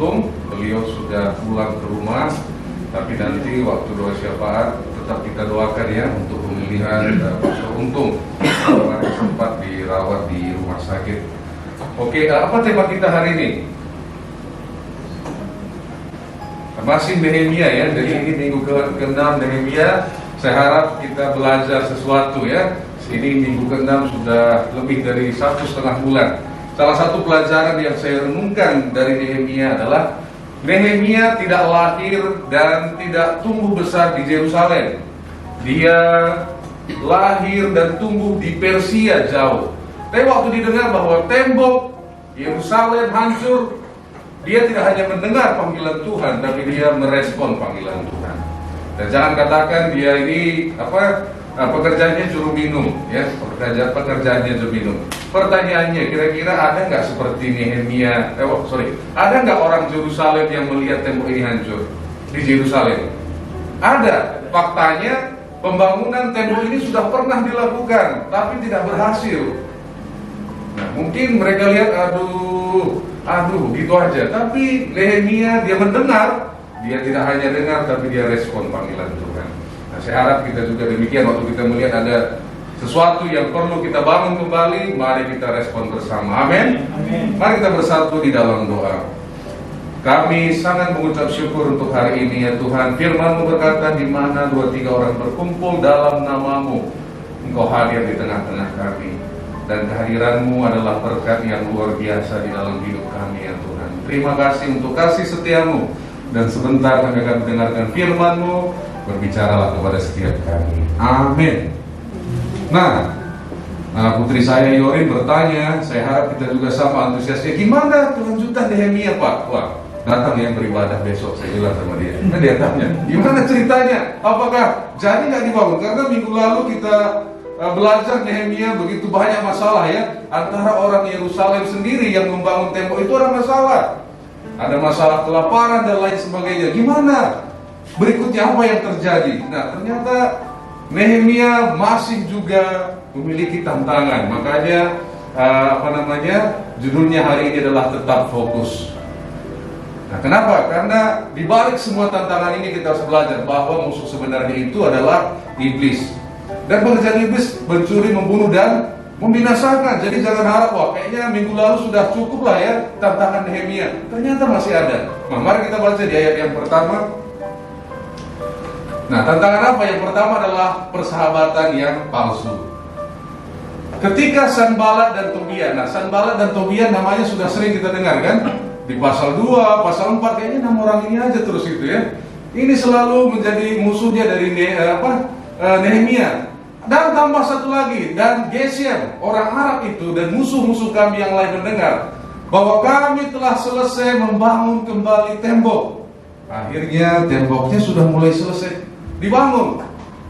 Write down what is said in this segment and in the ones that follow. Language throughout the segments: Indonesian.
untung beliau sudah pulang ke rumah, tapi nanti waktu doa syafaat tetap kita doakan ya untuk pemilihan Pastor Untung karena sempat dirawat di rumah sakit. Oke, apa tema kita hari ini? Masih Nehemia ya, jadi ini minggu ke-6 Nehemia. Saya harap kita belajar sesuatu ya. Ini minggu ke-6 sudah lebih dari 1,5 bulan. Salah satu pelajaran yang saya renungkan dari Nehemia adalah Nehemia tidak lahir dan tidak tumbuh besar di Yerusalem. Dia lahir dan tumbuh di Persia jauh. Tapi waktu didengar bahwa tembok Yerusalem hancur, dia tidak hanya mendengar panggilan Tuhan, tapi dia merespon panggilan Tuhan. Dan jangan katakan dia ini pekerjaannya juru minum, ya, pekerjaannya juru minum. Pertanyaannya, kira-kira ada nggak seperti Nehemia? Ada nggak orang Yerusalem yang melihat tembok ini hancur di Yerusalem? Ada. Faktanya, pembangunan tembok ini sudah pernah dilakukan, tapi tidak berhasil. Nah, mungkin mereka lihat, aduh, gitu aja. Tapi Nehemia dia mendengar, dia tidak hanya dengar, tapi dia respon panggilan Tuhan. Nah, saya harap kita juga demikian waktu kita melihat ada sesuatu yang perlu kita bangun kembali, mari kita respon bersama. Amin. Mari kita bersatu di dalam doa. Kami sangat mengucap syukur untuk hari ini ya Tuhan. Firman-Mu berkata, di mana 2-3 orang berkumpul dalam nama-Mu, Engkau hadir di tengah-tengah kami. Dan kehadiran-Mu adalah berkat yang luar biasa di dalam hidup kami ya Tuhan. Terima kasih untuk kasih setia-Mu. Dan sebentar kami akan mendengarkan firman-Mu. Berbicaralah kepada setiap kami. Amin. Nah, putri saya Yorin bertanya, saya harap kita juga sama antusiasnya. Gimana kelanjutan Nehemia Pak? Wah, datang yang beribadah besok, saya bilang sama dia. Nah, dia tanya, gimana ceritanya? Apakah jadi nggak dibangun? Karena minggu lalu kita belajar Nehemia begitu banyak masalah ya. Antara orang Yerusalem sendiri yang membangun tembok itu ada masalah. Ada masalah kelaparan dan lain sebagainya. Gimana? Berikutnya apa yang terjadi? Nah, ternyata Nehemia masih juga memiliki tantangan. Makanya judulnya hari ini adalah tetap fokus. Nah, kenapa? Karena di balik semua tantangan ini kita harus belajar bahwa musuh sebenarnya itu adalah iblis. Dan pekerjaan iblis mencuri, membunuh dan membinasakan. Jadi jangan harap, wah kayaknya minggu lalu sudah cukup lah ya tantangan Nehemia. Ternyata masih ada. Nah, mari kita baca di ayat yang pertama. Nah, tantangan apa? Yang pertama adalah persahabatan yang palsu. Ketika Sanballat dan Tobia, nah Sanballat dan Tobia namanya sudah sering kita dengar kan? Di pasal 2, pasal 4 kayaknya nama orang ini aja terus itu ya. Ini selalu menjadi musuhnya dari Nehemia. Dan tambah satu lagi, dan Geshem, orang Arab itu, dan musuh-musuh kami yang lain mendengar bahwa kami telah selesai membangun kembali tembok. Akhirnya temboknya sudah mulai selesai dibangun,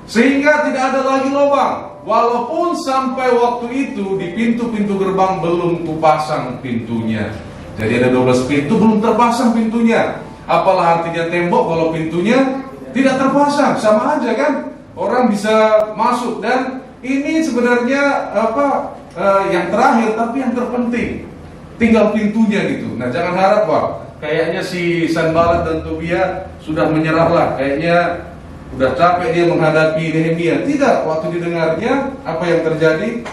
sehingga tidak ada lagi lubang. Walaupun sampai waktu itu di pintu-pintu gerbang belum kupasang pintunya. Jadi ada 12 pintu belum terpasang pintunya. Apalah artinya tembok kalau pintunya tidak terpasang? Sama aja kan? Orang bisa masuk. Dan ini sebenarnya yang terakhir tapi yang terpenting, tinggal pintunya gitu. Nah, jangan harap Pak, kayaknya si Sanballat dan Tobia sudah menyerah lah. Kayaknya udah capek dia menghadapi Nehemia. Tidak, waktu didengarnya apa yang terjadi?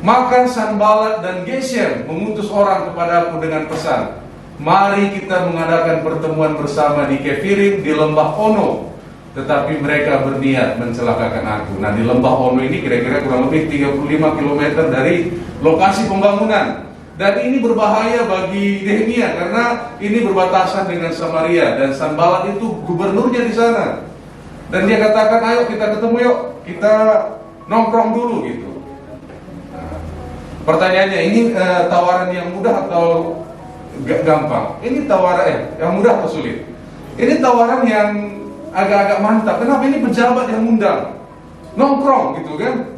Maka Sanballat dan Geshem mengutus orang kepada aku dengan pesan, mari kita mengadakan pertemuan bersama di Kefirim di lembah Ono. Tetapi mereka berniat mencelakakan aku. Nah, di lembah Ono ini kira-kira kurang lebih 35 km dari lokasi pembangunan. Dan ini berbahaya bagi Nehemia karena ini berbatasan dengan Samaria dan Sanballat itu gubernurnya di sana. Dan dia katakan, ayo kita ketemu yuk, kita nongkrong dulu gitu. Nah, pertanyaannya, ini tawaran yang mudah atau gampang? Ini tawaran yang mudah atau sulit? Ini tawaran yang agak-agak mantap. Kenapa? Ini pejabat yang undang nongkrong gitu kan.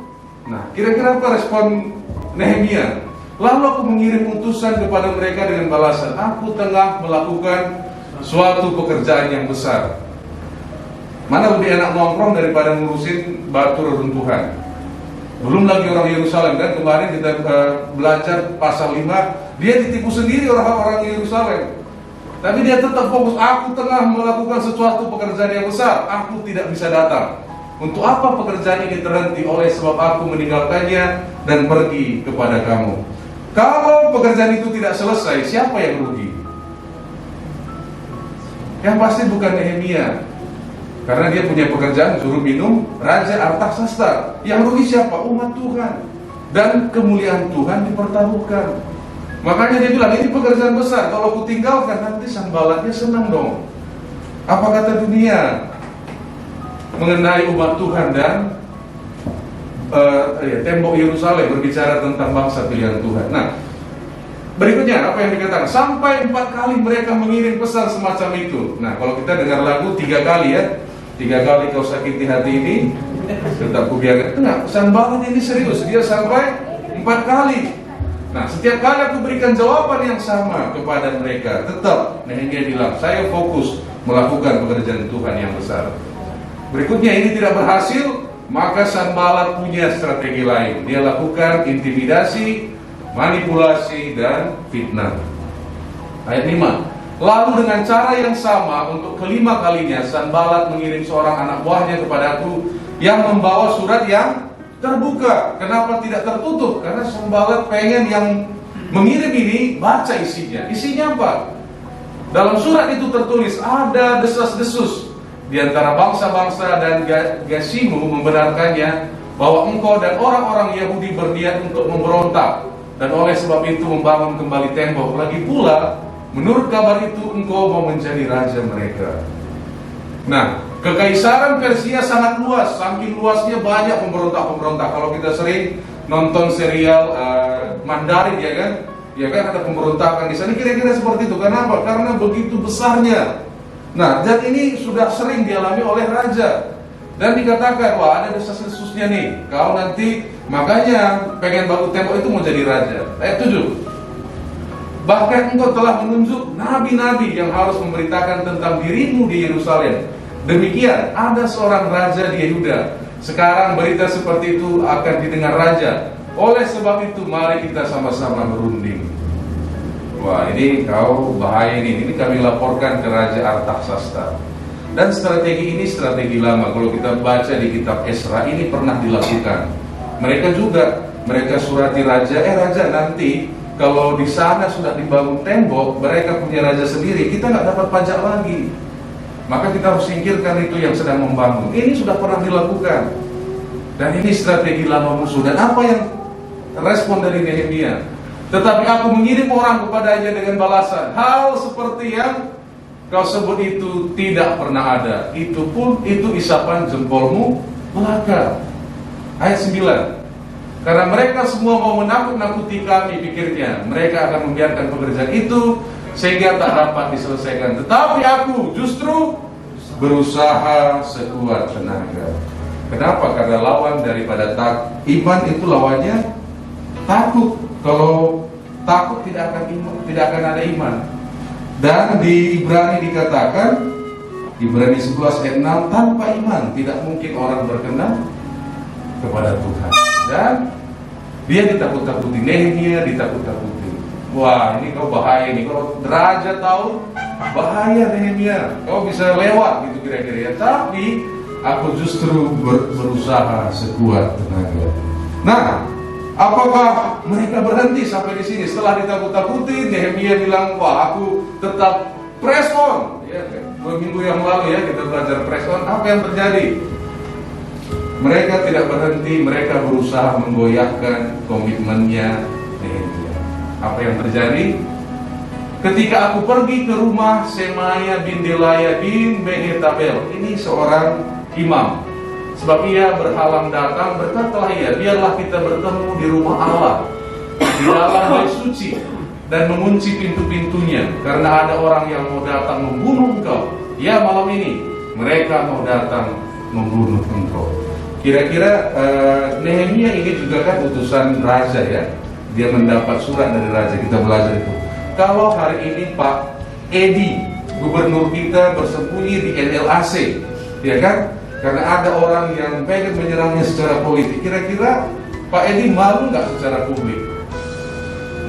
Nah, kira-kira apa respon Nehemia? Lalu aku mengirim utusan kepada mereka dengan balasan, aku tengah melakukan suatu pekerjaan yang besar. Mana lebih enak nongkrong daripada ngurusin batu reruntuhan? Belum lagi orang Yerusalem kan, kemarin kita belajar pasal 5, dia ditipu sendiri orang-orang Yerusalem. Tapi dia tetap fokus, aku tengah melakukan sesuatu pekerjaan yang besar, aku tidak bisa datang. Untuk apa pekerjaan ini terhenti? Oleh sebab aku meninggalkannya dan pergi kepada kamu. Kalau pekerjaan itu tidak selesai, siapa yang rugi? Yang pasti bukan Nehemia, karena dia punya pekerjaan suruh minum Raja Artaxerxes. Yang rugi siapa? Umat Tuhan. Dan kemuliaan Tuhan dipertaruhkan. Makanya dia bilang, ini pekerjaan besar, kalau aku tinggalkan nanti Sanballatnya senang dong. Apa kata dunia mengenai umat Tuhan dan tembok Yerusalem, berbicara tentang bangsa pilihan Tuhan. Nah, berikutnya apa yang dikatakan? Sampai 4 kali mereka mengirim pesan semacam itu. Nah, kalau kita dengar lagu 3 kali ya, 3 kali kau sakiti hati ini, tetap kubiarkan. Enggak, Sanballat ini serius, dia sampai 4 kali. Nah, setiap kali aku berikan jawaban yang sama kepada mereka, tetap Nehemia bilang, saya fokus melakukan pekerjaan Tuhan yang besar. Berikutnya ini tidak berhasil, maka Sanballat punya strategi lain. Dia lakukan intimidasi, manipulasi, dan fitnah. Ayat 5. Lalu dengan cara yang sama, untuk kelima kalinya Sanballat mengirim seorang anak buahnya kepadaku yang membawa surat yang terbuka. Kenapa tidak tertutup? Karena Sanballat pengen yang mengirim ini baca isinya. Isinya apa? Dalam surat itu tertulis ada desas-desus di antara bangsa-bangsa dan Gasimu membenarkannya bahwa engkau dan orang-orang Yahudi berniat untuk memberontak dan oleh sebab itu membangun kembali tembok. Lagi pula, menurut kabar itu engkau mau menjadi raja mereka. Nah, kekaisaran Persia sangat luas, saking luasnya banyak pemberontak-pemberontak. Kalau kita sering nonton serial Mandarin ya kan ada pemberontakan di sana, kira-kira seperti itu. Kenapa? Karena begitu besarnya. Nah, dan ini sudah sering dialami oleh raja. Dan dikatakan, wah ada desas-desusnya nih, kau nanti makanya pengen bangun tembok itu mau jadi raja. Ayat 7. Bahkan engkau telah menunjuk nabi-nabi yang harus memberitakan tentang dirimu di Yerusalem. Demikian, ada seorang raja di Yehuda. Sekarang berita seperti itu akan didengar raja. Oleh sebab itu, mari kita sama-sama berunding. Wah, ini kau bahaya ini. Ini kami laporkan ke Raja Artaxerxes. Dan strategi ini strategi lama. Kalau kita baca di kitab Esra, ini pernah dilakukan. Mereka surati raja, raja nanti kalau di sana sudah dibangun tembok, mereka punya raja sendiri, kita nggak dapat pajak lagi. Maka kita harus singkirkan itu yang sedang membangun. Ini sudah pernah dilakukan. Dan ini strategi lama musuh. Dan apa yang respon dari Nehemia? Tetapi aku mengirim orang kepadanya dengan balasan, hal seperti yang kau sebut itu tidak pernah ada. Itu pun itu isapan jempolmu belaka. Ayat 9. Karena mereka semua mau menakut-nakuti kami, pikirnya mereka akan membiarkan pekerjaan itu sehingga tak dapat diselesaikan. Tetapi aku justru berusaha sekuat tenaga. Kenapa? Karena lawan daripada iman itu lawannya takut. Kalau takut tidak akan ada iman. Dan di Ibrani dikatakan, Ibrani 11 ayat 6, tanpa iman tidak mungkin orang berkenan kepada Tuhan. Dan dia ditakut-takuti, Nehemia ditakut-takuti. Wah, ini kau bahaya nih. Kalau raja tahu, bahaya Nehemia. Kau bisa lewat gitu kira-kira ya. Tapi aku justru berusaha sekuat tenaga. Nah, apakah mereka berhenti sampai di sini? Setelah ditakut-takuti, Nehemia bilang, wah aku tetap press on. Ya, 2 minggu yang lalu ya kita belajar press on. Apa yang terjadi? Mereka tidak berhenti, mereka berusaha menggoyahkan komitmennya Nehemia. Apa yang terjadi? Ketika aku pergi ke rumah Semaya bin Delaya bin Mehetabel, ini seorang imam. Sebab ia berhalang datang, berkatalah ia, biarlah kita bertemu di rumah Allah, di dalam bait suci, dan mengunci pintu-pintunya, karena ada orang yang mau datang membunuh engkau. Ya, malam ini mereka mau datang membunuh engkau. Kira-kira Nehemia ini juga kan utusan raja ya. Dia mendapat surat dari raja, kita belajar itu. Kalau hari ini Pak Edi, gubernur kita bersembunyi di NLAC, ya kan? Karena ada orang yang pengen menyerangnya secara politik. Kira-kira Pak Edi malu nggak secara publik?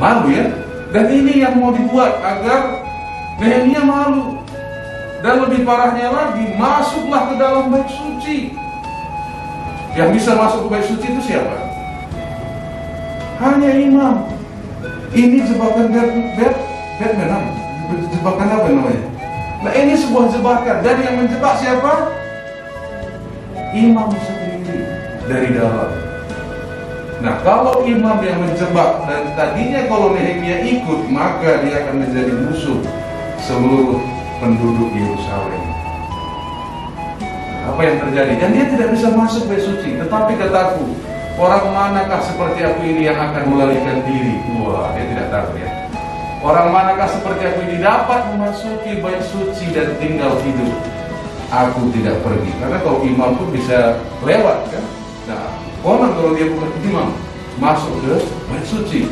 Malu ya. Dan ini yang mau dibuat agar Nehemia malu. Dan lebih parahnya lagi, masuklah ke dalam bait suci. Yang bisa masuk ke bait suci itu siapa? Hanya imam. Ini jebakan Batman. Jebakan apa namanya? Nah, ini sebuah jebakan. Dan yang menjebak siapa? Imam sendiri dari dalam. Nah, kalau imam yang menjebak, dan tadinya kalau Nehemia ikut, maka dia akan menjadi musuh seluruh penduduk Yerusalem. Apa yang terjadi? Dan dia tidak bisa masuk bait suci. Tetapi kataku, orang manakah seperti aku ini yang akan melarikan diri? Wah, dia tidak tahu ya. Orang manakah seperti aku ini dapat memasuki bait suci dan tinggal hidup? Aku tidak pergi. Karena kalau imam pun bisa lewat kan. Nah, orang kalau dia bukan imam masuk ke bait suci.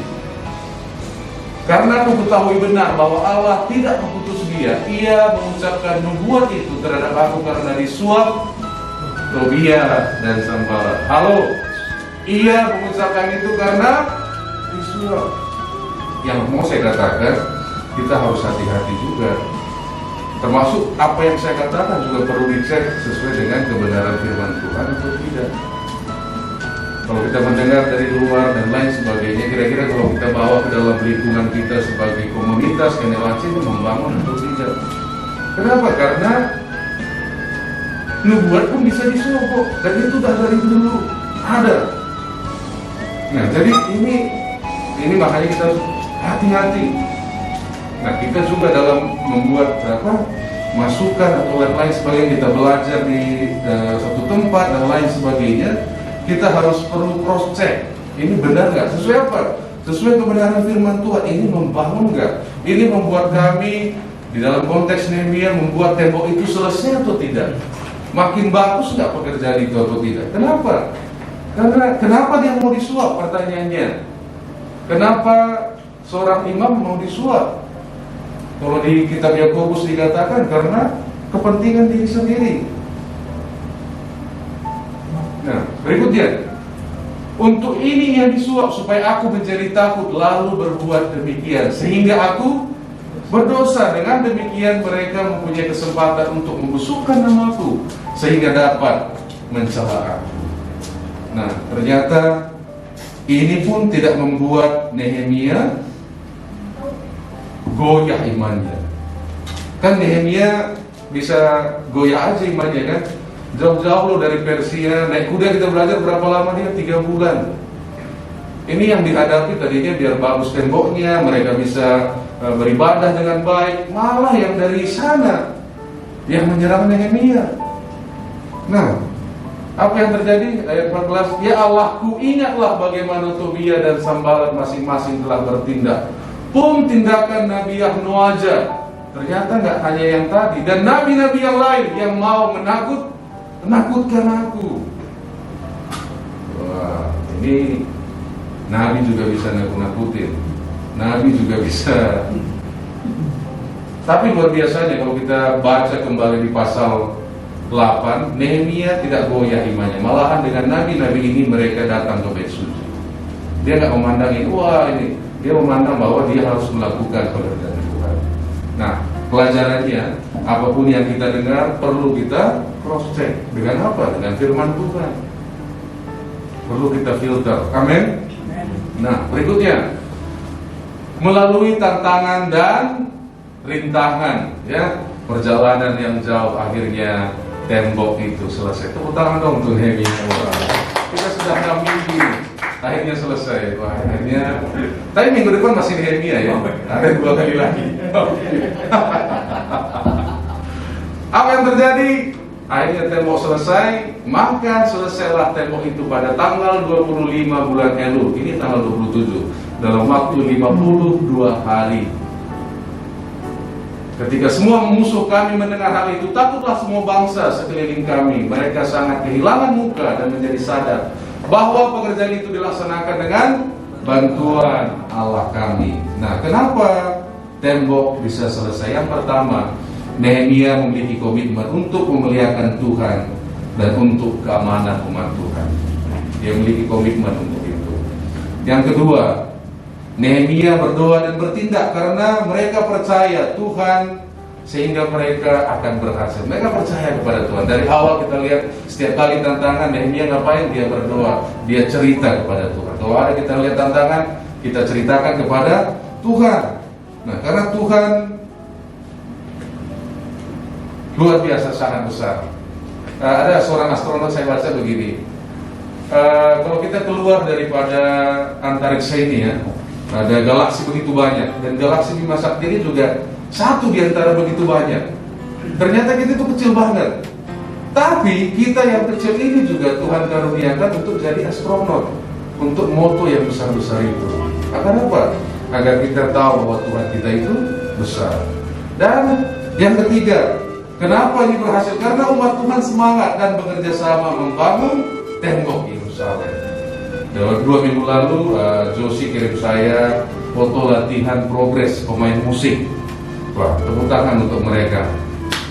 Karena aku ketahui benar bahwa Allah tidak mengutus dia. Ia mengucapkan nubuat itu terhadap aku karena disuap Tobia dan Sanballat. Halo, ia mengucapkan itu karena disuap. Yang mau saya katakan, kita harus hati-hati juga. Termasuk apa yang saya katakan juga perlu dicek sesuai dengan kebenaran firman Tuhan atau tidak. Kalau kita mendengar dari luar dan lain sebagainya, kira-kira kalau kita bawa ke dalam lingkungan kita sebagai komunitas NLAC itu membangun atau tidak? Kenapa? Karena nubuat pun bisa disogok, dan itu sudah dari dulu ada. Nah, jadi ini makanya kita harus hati-hati. Nah, kita juga dalam membuat masukan atau lain sebagainya, kita belajar di satu tempat dan lain sebagainya. Kita harus perlu cross check. Ini benar nggak? Sesuai apa? Sesuai kebenaran firman Tuhan. Ini membangun nggak? Ini membuat kami di dalam konteks Nehemia membuat tembok itu selesai atau tidak? Makin bagus nggak pekerjaan itu atau tidak? Kenapa? Karena kenapa dia mau disuap? Pertanyaannya. Kenapa seorang imam mau disuap? Kalau di kitab Yakobus dikatakan karena kepentingan diri sendiri. Nah, berikutnya, untuk ini yang disuap supaya aku menjadi takut lalu berbuat demikian sehingga aku berdosa. Dengan demikian mereka mempunyai kesempatan untuk membusukkan namaku sehingga dapat mencela aku. Nah, ternyata ini pun tidak membuat Nehemia goyah imannya. Kan Nehemia bisa goyah aja imannya kan. Jauh-jauh loh dari Persia, naik kuda kita belajar berapa lama dia? 3 bulan. Ini yang dihadapi tadinya biar bagus temboknya, mereka bisa beribadah dengan baik. Malah yang dari sana yang menyerang Nehemia. Nah, apa yang terjadi? Ayat 14, ya Allahku, ingatlah bagaimana Tobia dan Sanballat masing-masing telah bertindak. Tindakan Nabi Yahnoaja. Ternyata nggak hanya yang tadi, dan nabi-nabi yang lain yang mau menakutkan aku. Wah, ini Nabi juga bisa nakut-nakutin. Nabi juga bisa. Tapi luar biasanya kalau kita baca kembali di pasal 8, Nehemia tidak goyah imannya. Malahan dengan nabi-nabi ini mereka datang ke bait suci. Dia nggak memandangin, wah ini. Dia memandang bahwa dia harus melakukan pekerjaan Tuhan. Nah, pelajarannya, apapun yang kita dengar perlu kita cross check. Dengan apa? Dengan firman Tuhan. Perlu kita filter. Amin. Nah, berikutnya, melalui tantangan dan rintangan, ya, perjalanan yang jauh, akhirnya tembok itu selesai. Tepuk tangan dong untuk Nehemia. Kita sudah 6 minggu, akhirnya selesai. Wah, akhirnya. Tapi minggu depan masih Nehemia ya. Ada 2 kali lagi. Apa yang terjadi? Akhirnya tembok selesai. Maka selesailah tembok itu pada tanggal 25 bulan Elul. Ini tanggal 27. Dalam waktu 52 hari. Ketika semua musuh kami mendengar hal itu, takutlah semua bangsa sekeliling kami. Mereka sangat kehilangan muka dan menjadi sadar bahwa pekerjaan itu dilaksanakan dengan bantuan Allah kami. Nah, kenapa tembok bisa selesai? Yang pertama, Nehemia memiliki komitmen untuk memuliakan Tuhan dan untuk keamanan umat Tuhan. Dia memiliki komitmen untuk itu. Yang kedua, Nehemia berdoa dan bertindak karena mereka percaya Tuhan, sehingga mereka akan berhasil. Mereka percaya kepada Tuhan. Dari awal kita lihat setiap kali tantangan, Nehemia ngapain? Dia berdoa, dia cerita kepada Tuhan. Kalau ada kita lihat tantangan, kita ceritakan kepada Tuhan. Nah, karena Tuhan luar biasa, sangat besar. Ada seorang astronot saya baca begini, kalau kita keluar daripada antariksa ini ya, ada galaksi begitu banyak, dan galaksi Bima Sakti ini juga satu di antara begitu banyak. Ternyata kita itu kecil banget, tapi kita yang kecil ini juga Tuhan karuniakan untuk jadi astronot, untuk moto yang besar-besar itu. Agar apa? Agar kita tahu bahwa Tuhan kita itu besar. Dan yang ketiga, kenapa ini berhasil? Karena umat Tuhan semangat dan bekerja sama membangun tembok Yerusalem. Dalam 2 minggu lalu, Josie kirim saya foto latihan progres pemain musik. Wah, tepuk tangan untuk mereka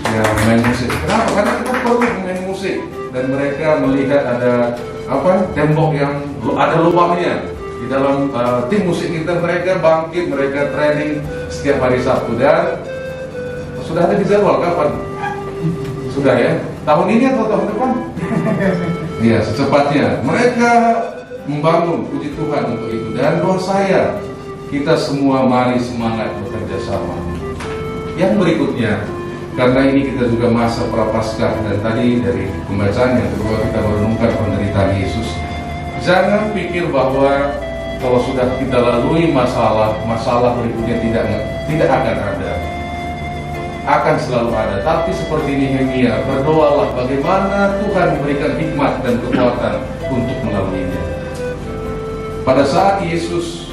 yang main musik. Kenapa? Karena kita perlu pemain musik, dan mereka melihat ada tembok yang ada lubangnya di dalam tim musik kita. Mereka bangkit, mereka training setiap hari Sabtu. Dan sudah ada di jadwal kapan? Sudah ya? Tahun ini atau tahun depan? Iya, secepatnya. Mereka membangun, puji Tuhan untuk itu. Dan doa saya, kita semua mari semangat bekerja sama. Yang berikutnya, karena ini kita juga masa prapaskah, dan tadi dari pembacaan yang kedua kita merenungkan penderitaan Yesus. Jangan pikir bahwa kalau sudah kita lalui masalah berikutnya tidak akan ada. Akan selalu ada. Tapi seperti Nehemia, berdoalah bagaimana Tuhan memberikan hikmat dan kekuatan untuk melaluinya. Pada saat Yesus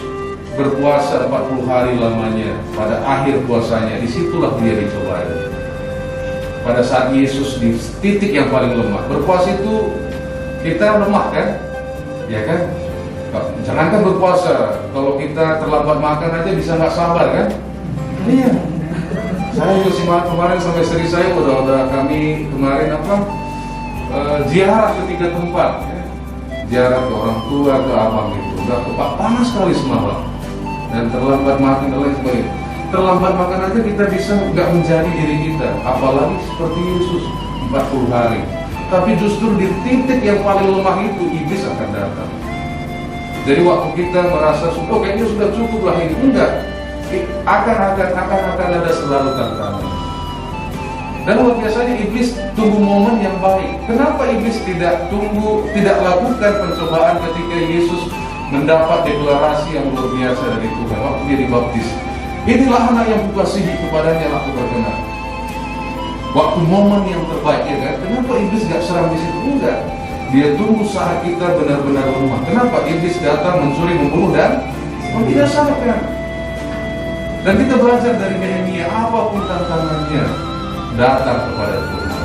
berpuasa 40 hari lamanya, pada akhir puasanya, disitulah dia dicobai. Pada saat Yesus di titik yang paling lemah, berpuasa itu kita lemah kan? Ya kan? Jangankan berpuasa, kalau kita terlambat makan aja bisa nggak sabar kan? Iya. Saya juga kemarin sampai istri saya udah kami kemarin ziarah ke 3 tempat ya. Ziarah ke orang tua, ke abang gitu. Udah panas sekali semalam. Dan terlambat makan dan lain sebagainya. Terlambat makan aja kita bisa nggak menjadi diri kita, apalagi seperti Yesus 40 hari. Tapi justru di titik yang paling lemah itu iblis akan datang. Jadi waktu kita merasa kayaknya sudah cukup lah ini, enggak. Akan ada selalu tantangan. Dan luar biasanya iblis tunggu momen yang baik. Kenapa iblis tidak lakukan pencobaan ketika Yesus mendapat deklarasi yang luar biasa dari Tuhan waktu dia dibaptis? Inilah anak yang kukasihi, kepadanya aku berkenan. Waktu momen yang terbaik, ya kan? Kenapa iblis gak serang di situ? Enggak. Dia tunggu saat kita benar-benar lemah. Kenapa iblis datang mencuri, membunuh dan membinasakan? Dan kita belajar dari Nehemia, apapun tantangannya datang kepada Tuhan.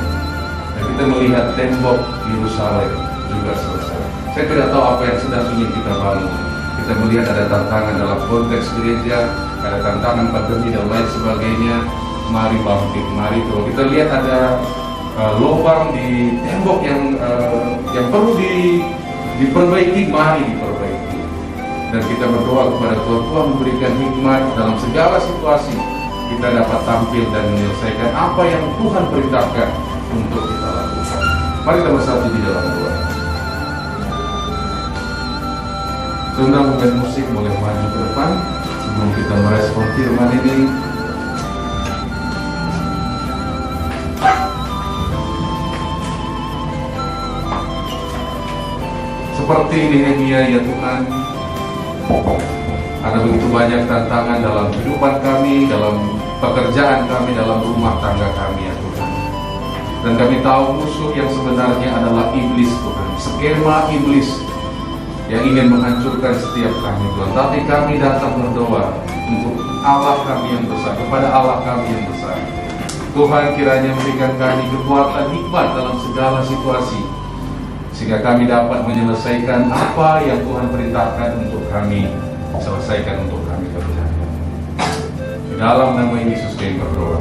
Dan kita melihat tembok Yerusalem juga selesai. Saya tidak tahu apa yang sedang ingin kita bangun. Kita melihat ada tantangan dalam konteks gereja, ada tantangan pandemi dan lain sebagainya. Mari bangkit, mari. Kalau kita lihat ada lubang di tembok yang perlu diperbaiki, mari diperbaiki. Dan kita berdoa kepada Tuhan, Tuhan memberikan hikmat dalam segala situasi. Kita dapat tampil dan menyelesaikan apa yang Tuhan perintahkan untuk kita lakukan. Mari kita bersatu di dalam doa. Saudara pemain musik boleh maju ke depan sebelum kita merespon firman ini. Seperti Nehemia, ya Tuhan, ada begitu banyak tantangan dalam kehidupan kami, dalam pekerjaan kami, dalam rumah tangga kami, ya Tuhan. Dan kami tahu musuh yang sebenarnya adalah iblis, Tuhan. Skema iblis yang ingin menghancurkan setiap kami, Tuhan. Tapi kami datang berdoa untuk Allah kami yang besar, kepada Allah kami yang besar. Tuhan kiranya memberikan kami kekuatan hikmat dalam segala situasi, sehingga kami dapat menyelesaikan apa yang Tuhan perintahkan untuk kami selesaikan, untuk kami kerjakan. Di dalam nama Yesus kami berdoa.